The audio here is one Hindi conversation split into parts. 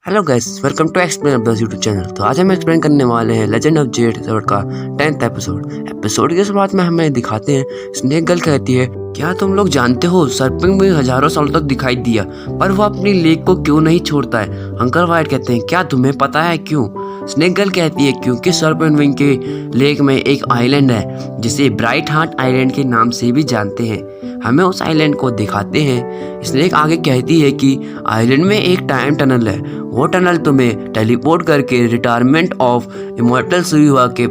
Hello guys, welcome to explain updates YouTube channel. तो आज हम एक्सप्लेन करने वाले हैं लेजेंड ऑफ जेड एपिसोड का 10th एपिसोड की शुरुआत में हमें दिखाते हैं स्नेक गर्ल कहती है, क्या तुम लोग जानते हो सर्पेंट विंग हजारों सालों तक दिखाई दिया पर वो अपनी लेक को क्यों नहीं छोड़ता है। अंकल वाइट कहते हैं, क्या तुम्हें पता है क्यों। स्नेक गर्ल कहती है, क्योंकि सर्पेंट विंग के लेक में एक आइलैंड है जिसे ब्राइट हार्ट आइलैंड के नाम से भी जानते हैं। हमें उस आइलैंड को दिखाते हैं। स्नेक आगे कहती है कि आइलैंड में एक टाइम टनल है, वो टनल तुम्हें टेलीपोर्ट करके रिटायरमेंट ऑफ इमॉर्टल सुईहुआ के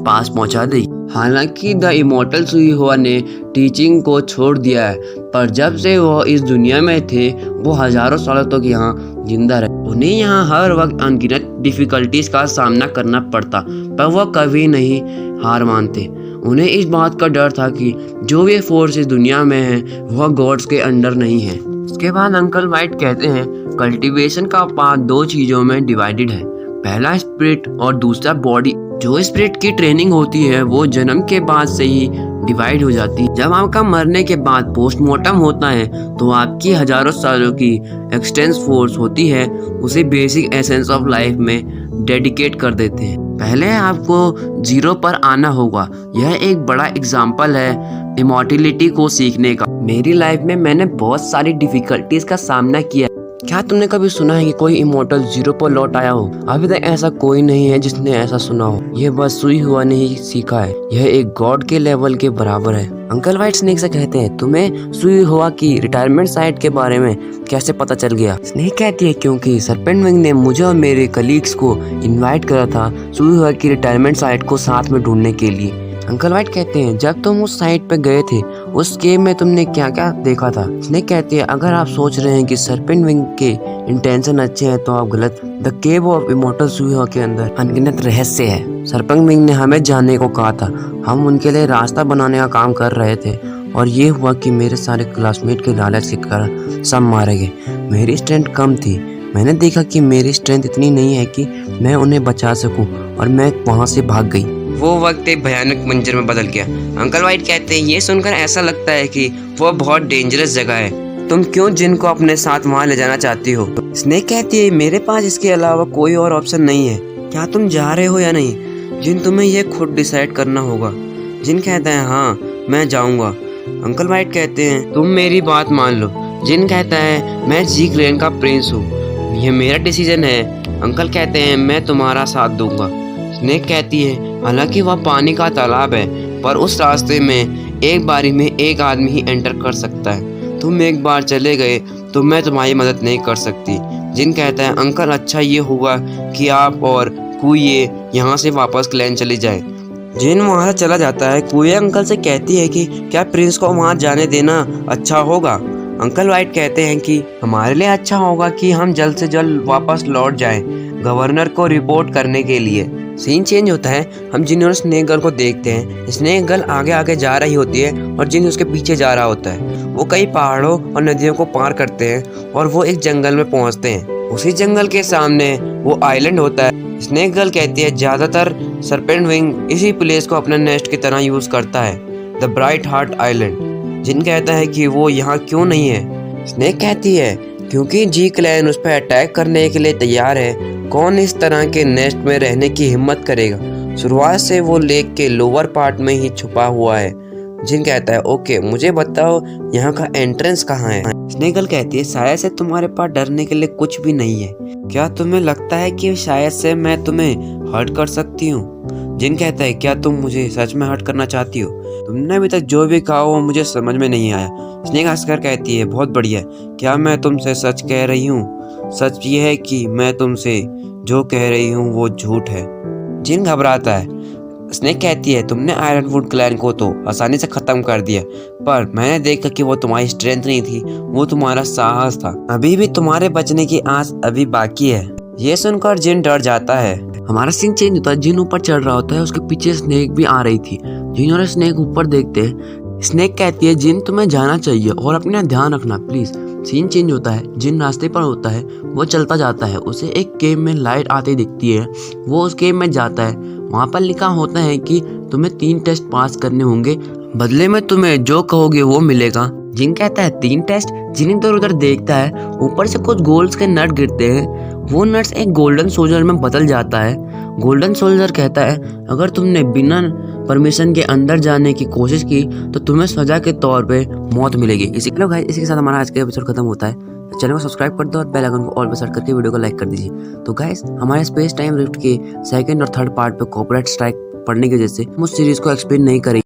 पास पहुंचा देगी। हालांकि द इमॉर्टल सुईहुआ ने टीचिंग को छोड़ दिया है, पर जब से वो इस दुनिया में थे वो हजारों सालों तक यहाँ जिंदा रहे। उन्हें यहाँ हर वक्त अनगिनत डिफिकल्टीज का सामना करना पड़ता, पर वह कभी नहीं हार मानते। उन्हें इस बात का डर था कि जो ये फोर्स इस दुनिया में है वह गॉड्स के अंडर नहीं है। इसके बाद अंकल वाइट कहते हैं, कल्टीवेशन का पाथ दो चीजों में डिवाइडेड है, पहला स्पिरिट और दूसरा बॉडी। जो स्पिरिट की ट्रेनिंग होती है वो जन्म के बाद से ही डिवाइड हो जाती है। जब आपका मरने के बाद पोस्टमार्टम होता है तो आपकी हजारों सालों की एक्सटेंस फोर्स होती है उसे बेसिक एसेंस ऑफ लाइफ में डेडिकेट कर देते हैं। पहले आपको जीरो पर आना होगा। यह एक बड़ा एग्जाम्पल है इमॉर्टिलिटी को सीखने का। मेरी लाइफ में मैंने बहुत सारी डिफिकल्टीज का सामना किया। क्या तुमने कभी सुना है कि कोई इमॉर्टल जीरो पर लौट आया हो? अभी तक ऐसा कोई नहीं है जिसने ऐसा सुना हो। ये बस सुईहुआ ने ही सीखा है। यह एक गॉड के लेवल के बराबर है। अंकल वाइट स्नेक से कहते हैं, तुम्हें सुईहुआ की रिटायरमेंट साइट के बारे में कैसे पता चल गया? स्नेक कहती है, क्योंकि सर्पेंट विंग ने मुझे और मेरे कलीग्स को इनवाइट करा था सुईहुआ की रिटायरमेंट साइट को साथ में ढूंढने के लिए। अंकल वाइट कहते हैं, जब तुम उस साइट पे गए थे उस केव में तुमने क्या क्या देखा था? स्नेक कहती है, अगर आप सोच रहे हैं कि सर्पेंट विंग के इंटेंशन अच्छे हैं तो आप गलत। द केव ऑफ इमॉर्टल सुईहुआ के अंदर अनगिनत रहस्य है। सर्पेंट विंग ने हमें जाने को कहा था, हम उनके लिए रास्ता बनाने का काम कर रहे थे और ये हुआ कि मेरे सारे क्लासमेट के लालच के कारण सब मारे गए। मेरी स्ट्रेंथ कम थी। मैंने देखा कि मेरी स्ट्रेंथ इतनी नहीं है कि मैं उन्हें बचा सकूं और मैं वहां से भाग गई। वो वक्त एक भयानक मंजर में बदल गया। अंकल वाइट कहते हैं, ये सुनकर ऐसा लगता है कि वो बहुत डेंजरस जगह है। तुम क्यों जिन को अपने साथ वहाँ ले जाना चाहती हो? स्नेक कहती है, मेरे पास इसके अलावा कोई और ऑप्शन नहीं है। क्या तुम जा रहे हो या नहीं? जिन, तुम्हें ये खुद डिसाइड करना होगा। जिन कहता है, हाँ मैं जाऊंगा। अंकल वाइट कहते हैं, तुम मेरी बात मान लो। जिन कहता है, मैं जी क्लेन का प्रिंस हूँ, यह मेरा डिसीजन है। अंकल कहते हैं, मैं तुम्हारा साथ दूंगा। स्नेक कहती है, हालांकि वह पानी का तालाब है पर उस रास्ते में एक बारी में एक आदमी ही एंटर कर सकता है। तुम एक बार चले गए तो मैं तुम्हारी मदद नहीं कर सकती। जिन कहता है, अंकल अच्छा ये होगा कि आप और कुए यहाँ से वापस क्लैन चले जाएं। जिन वहाँ चला जाता है। कुए अंकल से कहती है कि क्या प्रिंस को वहाँ जाने देना अच्छा होगा? अंकल वाइट कहते हैं कि हमारे लिए अच्छा होगा कि हम जल्द से जल्द वापस लौट जाएं गवर्नर को रिपोर्ट करने के लिए। सीन चेंज होता है। हम जिन और स्नेक गर्ल को देखते हैं। स्नेक गर्ल आगे आगे जा रही होती है और जिन उसके पीछे जा रहा होता है। वो कई पहाड़ों और नदियों को पार करते हैं और वो एक जंगल में पहुंचते हैं। उसी जंगल के सामने वो आइलैंड होता है। स्नेक गर्ल कहती है, ज्यादातर सर्पेंट विंग इसी प्लेस को अपने नेस्ट की तरह यूज करता है, द ब्राइट हार्ट आइलैंड। जिन कहता है कि वो यहाँ क्यों नहीं है? स्नेक कहती है, क्योंकि जी क्लैन उस पर अटैक करने के लिए तैयार है। कौन इस तरह के नेस्ट में रहने की हिम्मत करेगा? शुरुआत से वो लेक के लोअर पार्ट में ही छुपा हुआ है। जिन कहता है, ओके मुझे बताओ यहाँ का एंट्रेंस कहाँ है? स्नेक गर्ल कहती है, शायद से तुम्हारे पास डरने के लिए कुछ भी नहीं है। क्या तुम्हें लगता है कि शायद से मैं तुम्हें हर्ट कर सकती हूँ? जिन कहता है, क्या तुम मुझे सच में हर्ट करना चाहती हो? तुमने अभी तक जो भी कहा वो मुझे समझ में नहीं आया। स्नेक हंसकर कहती है, बहुत बढ़िया। क्या मैं तुमसे सच कह रही हूँ? सच ये है कि मैं तुमसे जो कह रही हूँ वो झूठ है। जिन घबराता है। स्नेक कहती है, तुमने आयरनवुड क्लैन को तो आसानी से खत्म कर दिया, पर मैंने देखा कि वो तुम्हारी स्ट्रेंथ नहीं थी, वो तुम्हारा साहस था। अभी भी तुम्हारे बचने की आस अभी बाकी है। ये सुनकर जिन डर जाता है। हमारा सीन चेंज होता है। जिन ऊपर चढ़ रहा होता है, उसके पीछे स्नेक भी आ रही थी। जिन और स्नेक ऊपर देखते हैं। स्नेक कहती है, जिन तुम्हें जाना चाहिए और अपना ध्यान रखना प्लीज। सीन चेंज होता है। जिन रास्ते पर होता है वो चलता जाता है। उसे एक केव में लाइट आती दिखती है। वो उस केव में जाता है। वहाँ पर लिखा होता है कि तुम्हें 3 टेस्ट पास करने होंगे, बदले में तुम्हें जो कहोगे वो मिलेगा। जिन कहता है, 3 टेस्ट? जिन इधर उधर देखता है। ऊपर से कुछ गोल्स के नट गिरते हैं। वो नर्स एक गोल्डन सोल्जर में बदल जाता है। गोल्डन सोल्जर कहता है अगर तुमने बिना परमिशन के अंदर जाने की कोशिश की तो तुम्हें सजा के तौर पे मौत मिलेगी। इसी के साथ हमारा आज का एपिसोड खत्म होता है। चैनल को सब्सक्राइब कर दो और बेल आइकन को ऑल पर सेट करके वीडियो को लाइक कर दीजिए। तो गाइस हमारे स्पेस टाइम रिफ्ट के सेकंड और थर्ड पार्ट पे कॉपीराइट स्ट्राइक पड़ने की वजह से हम उस सीरीज को एक्सप्लेन नहीं करेंगे।